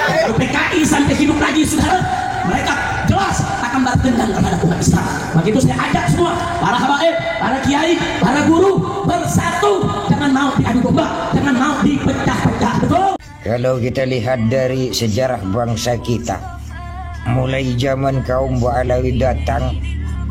PKI sampai hidup lagi, saudara, mereka jelas akan balas dendam terhadap umat Islam. Maka itu saya ajak semua para habaib, para kiai, para guru bersatu, jangan mau diadu domba, jangan mau dipecah-pecah. Betul? Kalau kita lihat dari sejarah bangsa kita, mulai zaman kaum Alawi datang,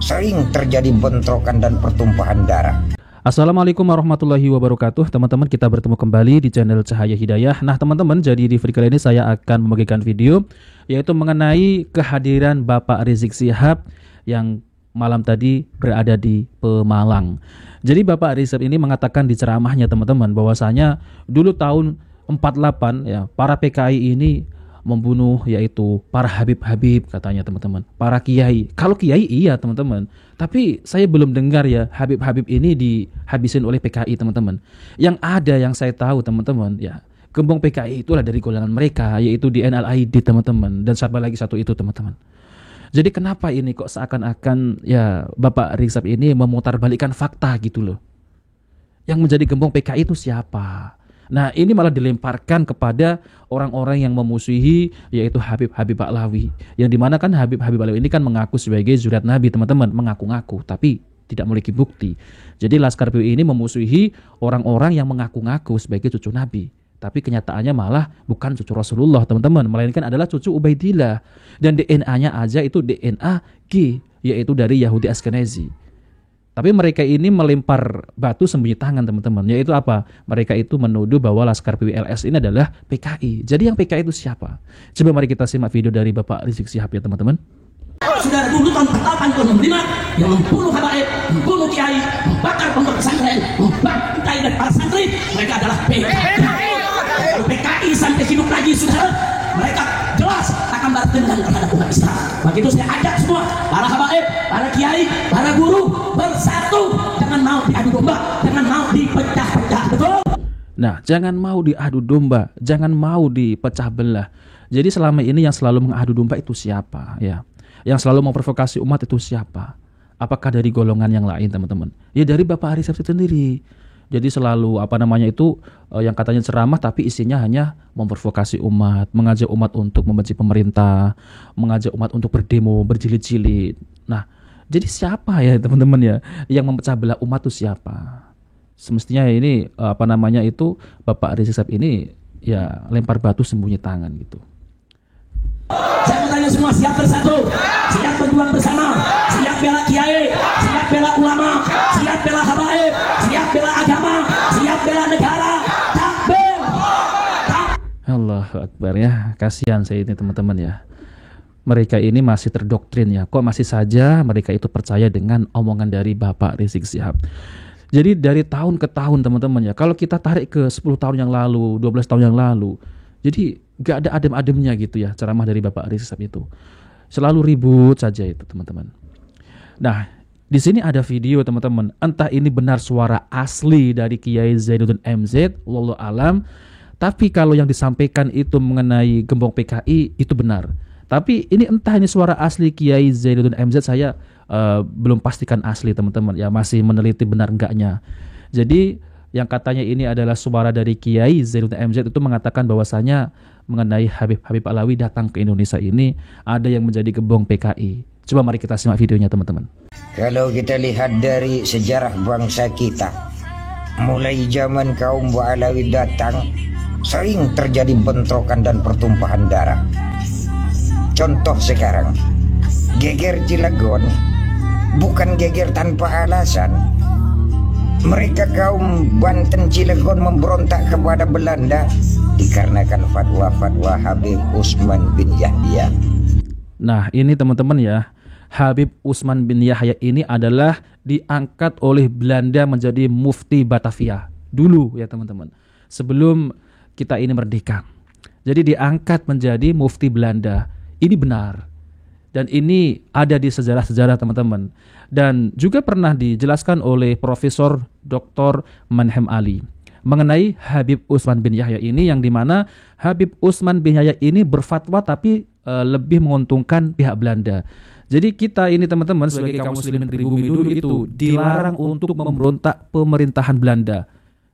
sering terjadi bentrokan dan pertumpahan darah. Assalamualaikum warahmatullahi wabarakatuh. Teman-teman, kita bertemu kembali di channel Cahaya Hidayah. Nah teman-teman, jadi di video kali ini saya akan membagikan video yaitu mengenai kehadiran Bapak Rizik Syihab yang malam tadi berada di Pemalang. Jadi Bapak Rizik ini mengatakan di ceramahnya teman-teman bahwasanya dulu tahun 48 ya, para PKI ini membunuh yaitu para habib-habib katanya teman-teman, para kiai. Kalau kiai iya teman-teman, tapi saya belum dengar ya habib-habib ini dihabisin oleh PKI teman-teman. Yang ada yang saya tahu teman-teman ya, gembong PKI itulah dari golongan mereka yaitu di NLID teman-teman, dan siapa lagi satu itu teman-teman. Jadi kenapa ini kok seakan-akan ya Bapak Rizik ini memutarbalikkan fakta gitu loh. Yang menjadi gembong PKI itu siapa? Nah ini malah dilemparkan kepada orang-orang yang memusuhi yaitu Habib-Habib Ba'lawi, yang dimana kan Habib-Habib Ba'lawi ini kan mengaku sebagai zuriat Nabi teman-teman, mengaku-ngaku tapi tidak memiliki bukti. Jadi Laskar PBI ini memusuhi orang-orang yang mengaku-ngaku sebagai cucu Nabi, tapi kenyataannya malah bukan cucu Rasulullah teman-teman, melainkan adalah cucu Ubaidillah, dan DNA-nya aja itu DNA G, yaitu dari Yahudi Ashkenazi. Tapi mereka ini melempar batu sembunyi tangan teman-teman, yaitu apa? Mereka itu menuduh bahwa Laskar PBI LS ini adalah PKI. Jadi yang PKI itu siapa? Coba mari kita simak video dari Bapak Rizik Syihab ya teman-teman. Saudara dulu tahun 85 yang membunuh habaib, membunuh kiai, membakar pondok pesantren, membantai dan para santri, mereka adalah PKI. PKI sampai hidup lagi, saudara, mereka jelas akan balas dendam terhadap umat Islam. Maka itu saya ajak semua para habaib, para kiai, para guru bersatu, jangan mau diadu domba, jangan mau dipecah-pecah. Betul? Nah, jangan mau diadu domba, jangan mau dipecah belah. Jadi selama ini yang selalu mengadu domba itu siapa ya? Yang selalu memprovokasi umat itu siapa? Apakah dari golongan yang lain teman-teman? Ya dari Bapak Rizik sendiri. Jadi selalu yang katanya ceramah tapi isinya hanya memprovokasi umat, mengajak umat untuk membenci pemerintah, mengajak umat untuk berdemo, berjilid-jilid. Nah, jadi siapa ya teman-teman ya yang memecah belah umat itu siapa? Semestinya ini Bapak Rizik Syihab ini ya lempar batu sembunyi tangan gitu. Saya mau tanya semua, siap bersatu, siap berjuang bersama, siap bela kiai, siap bela ulama, siap bela habaib, siap bela agama, siap bela negara. Takbir. Allahu Akbar ya, kasihan saya ini teman-teman ya. Mereka ini masih terdoktrin ya, kok masih saja mereka itu percaya dengan omongan dari Bapak Rizik Syihab. Jadi dari tahun ke tahun teman-teman ya, kalau kita tarik ke 10 tahun yang lalu, 12 tahun yang lalu, jadi gak ada adem-ademnya gitu ya ceramah dari Bapak Rizik Syihab itu. Selalu ribut saja itu teman-teman. Nah, di sini ada video teman-teman. Entah ini benar suara asli dari Kiai Zainuddin MZ, wallahu alam. Tapi kalau yang disampaikan itu mengenai gembong PKI itu benar. Tapi ini entah ini suara asli Kiai Zainuddin MZ, saya belum pastikan asli teman-teman. Ya masih meneliti benar enggaknya. Jadi yang katanya ini adalah suara dari Kiai Zainuddin MZ itu mengatakan bahwasanya mengenai Habib-Habib Ba'lawi datang ke Indonesia ini ada yang menjadi gembong PKI. Coba mari kita simak videonya teman-teman. Kalau kita lihat dari sejarah bangsa kita, mulai zaman kaum Alawi datang, sering terjadi bentrokan dan pertumpahan darah. Contoh sekarang, geger Cilegon bukan geger tanpa alasan. Mereka kaum Banten Cilegon memberontak kepada Belanda dikarenakan fatwa-fatwa Habib Utsman bin Yahya. Nah ini teman-teman ya, Habib Utsman bin Yahya ini adalah diangkat oleh Belanda menjadi mufti Batavia dulu ya teman-teman, sebelum kita ini merdeka. Jadi diangkat menjadi mufti Belanda, ini benar. Dan ini ada di sejarah-sejarah teman-teman. Dan juga pernah dijelaskan oleh Profesor Dr. Manhem Ali mengenai Habib Utsman bin Yahya ini, yang dimana Habib Utsman bin Yahya ini berfatwa tapi lebih menguntungkan pihak Belanda. Jadi kita ini teman-teman sebagai kaum muslimin pribumi dulu itu dilarang untuk memberontak pemerintahan Belanda.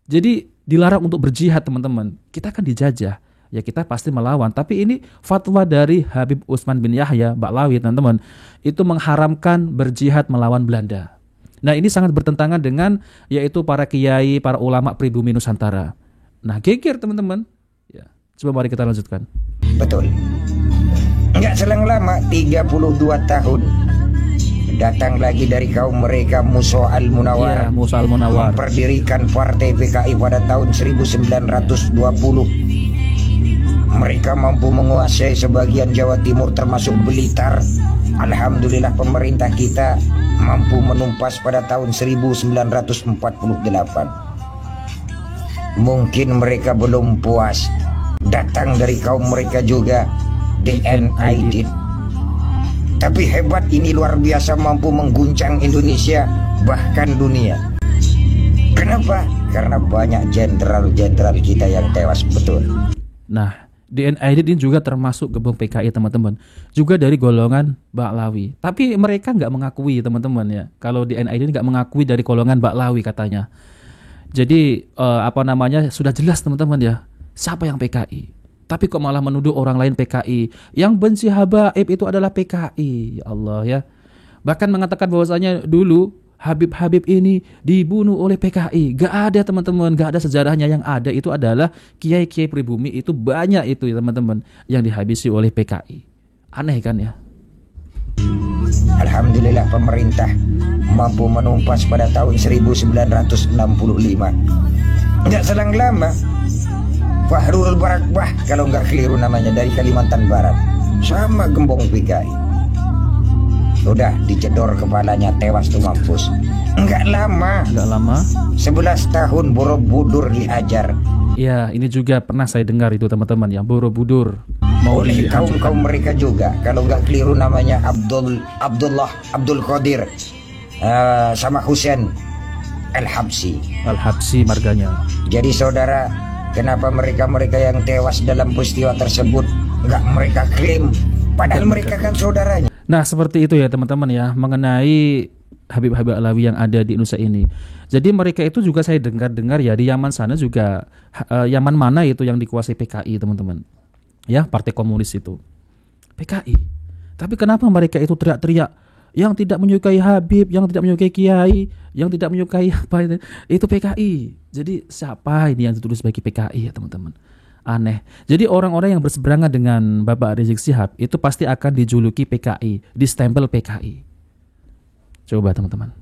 Jadi dilarang untuk berjihad teman-teman. Kita kan dijajah. ya kita pasti melawan. Tapi ini fatwa dari Habib Utsman bin Yahya Ba'lawi, teman-teman, itu mengharamkan berjihad melawan Belanda. Nah, ini sangat bertentangan dengan yaitu para kiai, para ulama pribumi Nusantara. Nah, geger teman-teman. Ya, coba mari kita lanjutkan. Betul. Enggak selang lama, 32 tahun, datang lagi dari kaum mereka Musa Al-Munawwar, Musa Al-Munawwar, memperdirikan partai PKI pada tahun 1920. Mereka mampu menguasai sebagian Jawa Timur termasuk Blitar. Alhamdulillah pemerintah kita mampu menumpas pada tahun 1948. Mungkin mereka belum puas, datang dari kaum mereka juga DNID. Tapi hebat, ini luar biasa, mampu mengguncang Indonesia bahkan dunia. Kenapa? Karena banyak jenderal-jenderal kita yang tewas. Betul. Nah, DNID ini juga termasuk gembong PKI, teman-teman, juga dari golongan Ba'lawi. Tapi mereka nggak mengakui, teman-teman, ya. Kalau DNID ini nggak mengakui dari golongan Ba'lawi katanya. Jadi sudah jelas, teman-teman, ya, siapa yang PKI. Tapi kok malah menuduh orang lain PKI. Yang benci Habaib itu adalah PKI. Ya Allah, ya. Bahkan mengatakan bahwasanya dulu Habib-Habib ini dibunuh oleh PKI. Gak ada, teman-teman, gak ada sejarahnya. Yang ada itu adalah kiai-kiai pribumi, itu banyak itu ya, teman-teman, yang dihabisi oleh PKI. Aneh kan ya? Alhamdulillah pemerintah mampu menumpas pada tahun 1965. Nggak selang lama, Fahrul Barakbah, kalau nggak keliru namanya, dari Kalimantan Barat, sama gembong PKI. Udah dijedor kepalanya, tewas tuh mampus. Enggak lama, 11 tahun Borobudur diajar. Ya, ini juga pernah saya dengar itu, teman-teman, ya, Borobudur mau oleh kaum mereka juga, kalau nggak keliru namanya Abdul Qadir sama Husain Al-Habsi marganya. Jadi saudara, kenapa mereka yang tewas dalam peristiwa tersebut nggak mereka klaim, padahal mereka kan saudaranya. Nah, seperti itu ya, teman-teman, ya, mengenai Habib-Habib Alawi yang ada di Indonesia ini. Jadi mereka itu juga saya dengar ya, di Yaman sana juga, Yaman mana itu yang dikuasai PKI, teman-teman, ya, Partai Komunis itu PKI. Tapi kenapa mereka itu teriak-teriak yang tidak menyukai Habib, yang tidak menyukai Kiai, yang tidak menyukai apa itu PKI. Jadi siapa ini yang dituduh sebagai PKI ya, teman-teman? Aneh. Jadi orang-orang yang berseberangan dengan Bapak Rizik Syihab itu pasti akan dijuluki PKI, distempel PKI. Coba, teman-teman.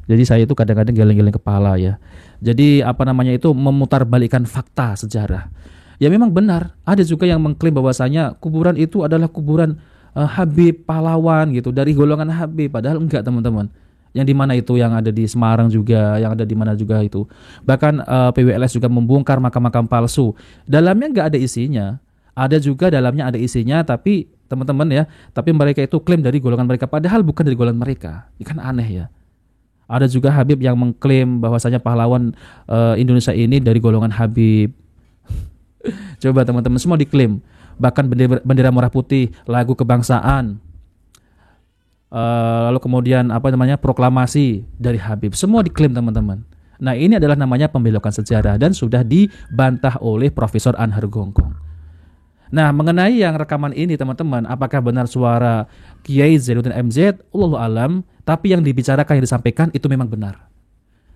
Jadi saya itu kadang-kadang geleng-geleng kepala ya. Jadi itu memutarbalikkan fakta sejarah. Ya memang benar, ada juga yang mengklaim bahwasanya kuburan itu adalah kuburan Habib pahlawan gitu, dari golongan Habib, padahal enggak, teman-teman. Yang di mana itu, yang ada di Semarang juga, yang ada di mana juga itu. Bahkan PWLS juga membongkar makam-makam palsu. Dalamnya enggak ada isinya. Ada juga dalamnya ada isinya, tapi teman-teman ya, tapi mereka itu klaim dari golongan mereka, padahal bukan dari golongan mereka. Ini kan aneh ya. Ada juga Habib yang mengklaim bahwasanya pahlawan Indonesia ini dari golongan Habib. Coba, teman-teman, semua diklaim. Bahkan bendera merah putih, lagu kebangsaan, lalu kemudian proklamasi dari Habib, semua diklaim, teman-teman. Nah, ini adalah namanya pembelokan sejarah dan sudah dibantah oleh Profesor Anhar Gonggong. Nah, mengenai yang rekaman ini, teman-teman, apakah benar suara Kiai Zainuddin MZ? Allahu alam, tapi yang dibicarakan, yang disampaikan itu memang benar.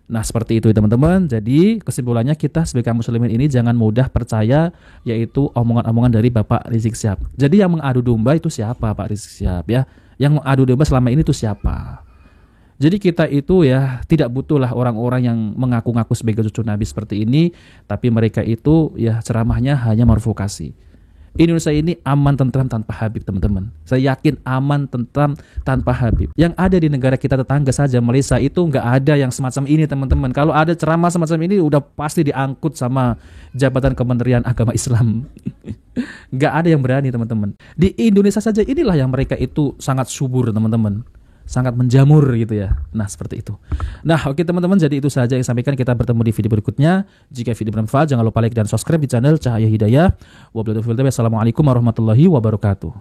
Nah, seperti itu, teman-teman. Jadi kesimpulannya, kita sebagai kaum muslimin ini jangan mudah percaya yaitu omongan-omongan dari Bapak Rizik Syihab. Jadi yang mengadu domba itu siapa, Pak Rizik Syihab ya? Yang mengadu domba selama ini itu siapa? Jadi kita itu ya tidak butuhlah orang-orang yang mengaku-ngaku sebagai cucu Nabi seperti ini, tapi mereka itu ya ceramahnya hanya provokasi. Indonesia ini aman tentram tanpa Habib, teman-teman. Saya yakin aman tentram tanpa Habib. Yang ada di negara kita tetangga saja, Malaysia, itu nggak ada yang semacam ini, teman-teman. Kalau ada ceramah semacam ini udah pasti diangkut sama Jabatan Kementerian Agama Islam. Nggak ada yang berani, teman-teman. Di Indonesia saja inilah yang mereka itu sangat subur, teman-teman. Sangat menjamur gitu ya. Nah, seperti itu. Nah, oke, teman-teman, jadi itu saja yang sampaikan. Kita bertemu di video berikutnya. Jika video bermanfaat, jangan lupa like dan subscribe di channel Cahaya Hidayah. Wabillahi taufiq wal hidayah. Wassalamualaikum warahmatullahi wabarakatuh.